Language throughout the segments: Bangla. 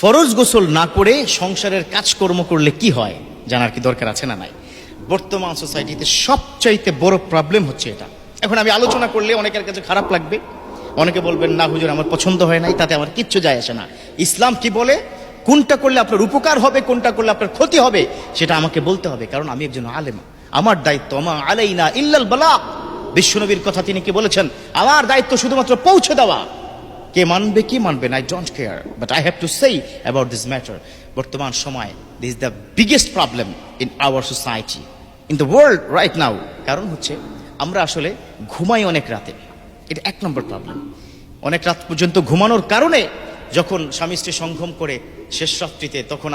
ফরজ গোসল না করে সংসারের কাজকর্ম করলে কি হয় জানার কি দরকার আছে না নাই? বর্তমান সোসাইটিতে সবচাইতে বড় প্রবলেম হচ্ছে এটা। এখন আমি আলোচনা করলে অনেকের কাছে খারাপ লাগবে, অনেকে বলবেন না হুজুর আমার পছন্দ হয় নাই, তাতে আমার কিচ্ছু যায় আসে না। ইসলাম কি বলে, কোনটা করলে আপনার উপকার হবে, কোনটা করলে আপনার ক্ষতি হবে, সেটা আমাকে বলতে হবে, কারণ আমি একজন আলেম। আমার দায়িত্ব মা আলাইনা ইল্লাল বালাগ। বিশ্বনবীর কথা তিনি কি বলেছেন, আমার দায়িত্ব শুধুমাত্র পৌঁছে দেওয়া। কে মানবে কি মানবে না, I don't care, but I have to say about this matter. বর্তমান সময় this is the biggest problem in our society, in the world right now. কারণ হচ্ছে আমরা আসলে ঘুমাই অনেক রাতে, এটা এক নম্বর প্রবলেম। অনেক রাত পর্যন্ত ঘুমানোর কারণে যখন স্বামী স্ত্রী সঙ্গম করে শেষ রাত্রিতে, তখন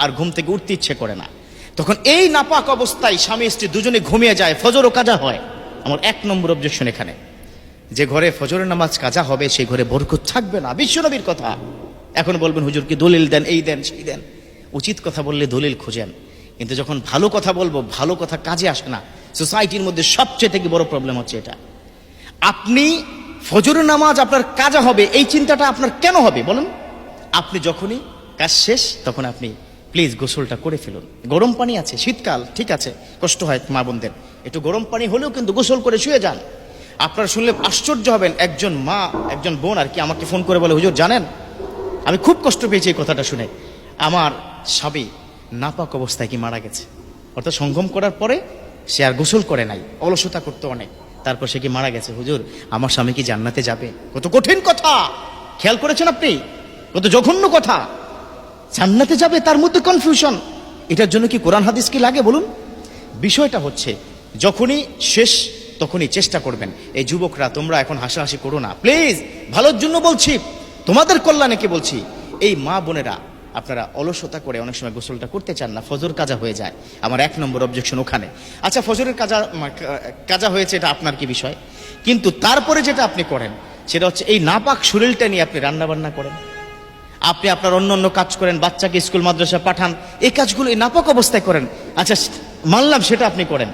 আর ঘুম থেকে উঠতে ইচ্ছে করে না। তখন এই নাপাক অবস্থায় স্বামী স্ত্রী দুজনে ঘুমিয়ে যায়, ফজরও কাজা হয়। আমার এক নম্বর অবজেকশন এখানে, যে ঘরে ফজরের নামাজ কাজা হবে সেই ঘরে বরকত থাকবে না, বিশ্বনবীর কথা। এখন বলবেন হুজুর কি দলিল দেন, এই দেন সেই দেন। উচিত কথা বললে দলিল খোঁজেন, কিন্তু যখন ভালো কথা বলবো ভালো কথা কাজে আসে না। সোসাইটির মধ্যে সবচেয়ে থেকে বড় প্রবলেম হচ্ছে এটা। আপনি ফজরের নামাজ আপনার কাজা হবে, এই চিন্তাটা আপনার কেন হবে বলুন? আপনি যখনই কাজ শেষ তখন আপনি প্লিজ গোসলটা করে ফেলুন। গরম পানি আছে, শীতকাল ঠিক আছে, কষ্ট হয় মা বোনদের, একটু গরম পানি হলেও কিন্তু গোসল করে শুয়ে যান। আপনারা শুনলে আশ্চর্য হবেন, একজন মা একজন বোন আর কি আমাকে ফোন করে বলে, হুজুর জানেন আমি খুব কষ্ট পেয়েছি এই কথাটা শুনে, আমার স্বামী নাপাক অবস্থায় কি মারা গেছে। অর্থাৎ সঙ্গম করার পরে সে আর গোসল করে নাই, অলসতা করতো অনেক, তারপর সে কি মারা গেছে। হুজুর আমার স্বামী কি জান্নাতে যাবে? কত কঠিন কথা, খেয়াল করেছেন আপনি? কত জঘন্য কথা। জান্নাতে যাবে, তার মধ্যে কনফিউশন। এটার জন্য কি কোরআন হাদিস কি লাগে বলুন? বিষয়টা হচ্ছে যখনই শেষ তখনই চেষ্টা করবেন। এই যুবকরা তোমরা এখন হাসাহাসি করো না প্লিজ, ভালোর জন্য বলছি, তোমাদের কল্যাণে কি বলছি। এই মা বোনেরা আপনারা অলসতা করে অনেক সময় গোসলটা করতে চান না, ফজর কাজা হয়ে যায়। আমার এক নম্বর অবজেকশন ওখানে। আচ্ছা ফজরের কাজা হয়েছে, এটা আপনার কি বিষয়, কিন্তু তারপরে যেটা আপনি করেন সেটা হচ্ছে এই নাপাক শরীরটা নিয়ে আপনি রান্না বান্না করেন, আপনি আপনার অন্য অন্য কাজ করেন, বাচ্চাকে স্কুল মাদ্রাসা পাঠান, এই কাজগুলো এই নাপাক অবস্থায় করেন। আচ্ছা মানলাম সেটা আপনি করেন,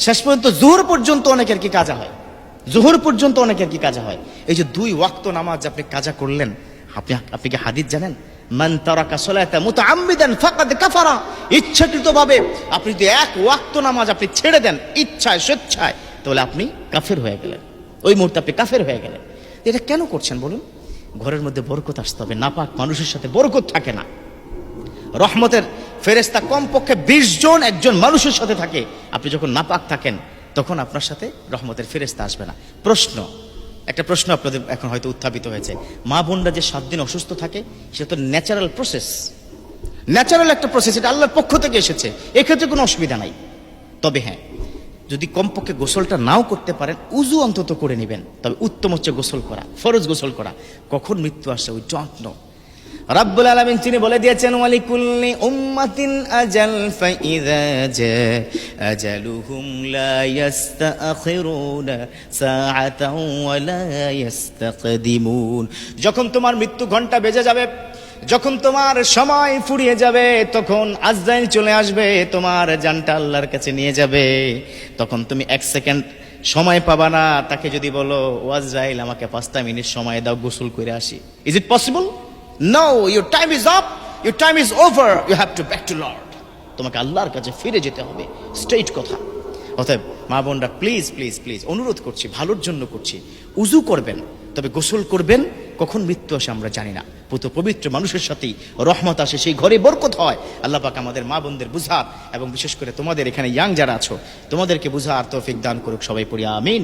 শেষ পর্যন্ত জোহর পর্যন্ত অনেকের কি কাজা হয়, জোহর পর্যন্ত অনেকের কি কাজা হয়। এই যে 2 ওয়াক্ত নামাজ আপনি কাজা করলেন, আপনি কি হাদিস জানেন? মান তারাকা সালাতা মুতাআম্মিদান ফাকাদ কাফারা। ইচ্ছাকৃতভাবে আপনি যদি 1 ওয়াক্ত নামাজ আপনি ছেড়ে দেন ইচ্ছায় স্বেচ্ছায়, তাহলে আপনি কাফের হয়ে গেলেন, ওই মুহূর্তে আপনি কাফের হয়ে গেলেন। এটা কেন করছেন বলুন? ঘরের মধ্যে বরকত আসতে হবে, নাপাক মানুষের সাথে বরকত থাকে না। রহমতের ফেরেশতা কমপক্ষে 20 জন একজন মানুষের সাথে থাকে। আপনি যখন নাপাক থাকেন তখন আপনার সাথে রহমতের ফেরেশতা আসবে না। একটা প্রশ্ন আপনাদের এখন হয়তো উত্থাপিত হয়েছে, মা বোনরা যে 7 দিন অসুস্থ থাকে সেটা তো ন্যাচারাল প্রসেস, ন্যাচারাল একটা প্রসেস, এটা আল্লাহর পক্ষ থেকে এসেছে, এক্ষেত্রে কোনো অসুবিধা নাই। তবে হ্যাঁ, যদি কমপক্ষে গোসলটা নাও করতে পারেন উজু অন্তত করে নেবেন, তবে উত্তম হচ্ছে গোসল করা, ফরজ গোসল করা। কখন মৃত্যু আসে উই ডোন্ট নো। রাব্বুল আলামিন তিনি বলে দিয়েছেন, ওয়ালিকুল্লি উম্মাতিন আজাল ফাইযা জা আজালুহুম লা ইস্তাখিরুনা সাআতাও ওয়া লা ইস্তাকদিমুন। যখন তোমার মৃত্যু ঘন্টা বেজে যাবে, যখন তোমার সময় ফুরিয়ে যাবে, তখন আজরাইল চলে আসবে, তোমার জানটা আল্লাহর কাছে নিয়ে যাবে। তখন তুমি 1 সেকেন্ড সময় পাবা না। তাকে যদি বলো, ও আজরাইল আমাকে 5টা মিনিট সময় দাও, গোসল করে আসি, is it possible? No, your time is up, your time is over, you have to back to Lord. তোমাকে আল্লাহর কাছে ফিরে যেতে হবে, স্ট্রেট কথা। অতএব মা বোনরা প্লিজ প্লিজ প্লিজ অনুরোধ করছি, ভালোর জন্য করছি, উজু করবেন, তবে গোসল করবেন। কখন মৃত্যু আসে আমরা জানি না। পবিত্র মানুষের সাথেই রহমত আসে, সেই ঘরে বরকত হয়। আল্লাহ পাক আমাদের মা বোনদের বুঝার এবং বিশেষ করে তোমাদের এখানে ইয়াং যারা আছো তোমাদেরকে বুঝার তৌফিক দান করুক। সবাই পড়ি আমিন।